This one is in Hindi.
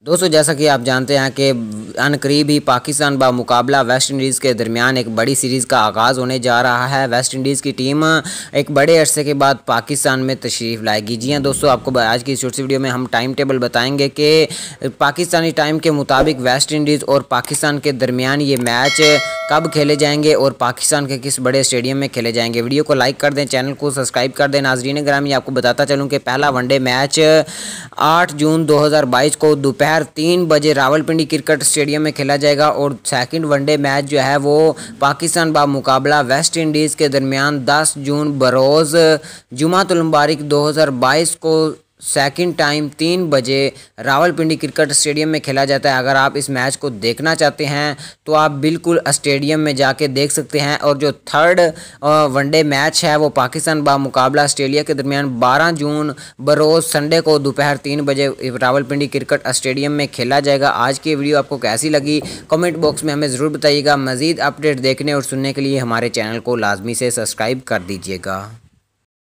दोस्तों जैसा कि आप जानते हैं कि अनकरीब ही पाकिस्तान बा मुकाबला वेस्ट इंडीज़ के दरमियान एक बड़ी सीरीज़ का आगाज़ होने जा रहा है। वेस्ट इंडीज़ की टीम एक बड़े अरसे के बाद पाकिस्तान में तशरीफ़ लाएगी। जी हाँ दोस्तों, आपको आज की छोटी सी वीडियो में हम टाइम टेबल बताएंगे कि पाकिस्तानी टाइम के मुताबिक वेस्ट इंडीज़ और पाकिस्तान के दरमियान ये मैच कब खेले जाएंगे और पाकिस्तान के किस बड़े स्टेडियम में खेले जाएंगे। वीडियो को लाइक कर दें, चैनल को सब्सक्राइब कर दें। नाज़रीन ग्रामी, आपको बताता चलूँ कि पहला वनडे मैच 8 जून 2022 को दोपहर 3 बजे रावलपिंडी क्रिकेट स्टेडियम में खेला जाएगा और सेकंड वनडे मैच जो है वो पाकिस्तान बा मुकाबला वेस्ट इंडीज़ के दरमियान 10 जून बरोज़ जुमातुल मुबारक 2022 को सेकंड टाइम 3 बजे रावलपिंडी क्रिकेट स्टेडियम में खेला जाता है। अगर आप इस मैच को देखना चाहते हैं तो आप बिल्कुल स्टेडियम में जाके देख सकते हैं। और जो थर्ड वनडे मैच है वो पाकिस्तान बा मुकाबला ऑस्ट्रेलिया के दरमियान 12 जून बरोज़ संडे को दोपहर 3 बजे रावलपिंडी क्रिकेट स्टेडियम में खेला जाएगा। आज की वीडियो आपको कैसी लगी कमेंट बॉक्स में हमें ज़रूर बताइएगा। मज़ीद अपडेट देखने और सुनने के लिए हमारे चैनल को लाजमी से सब्सक्राइब कर दीजिएगा।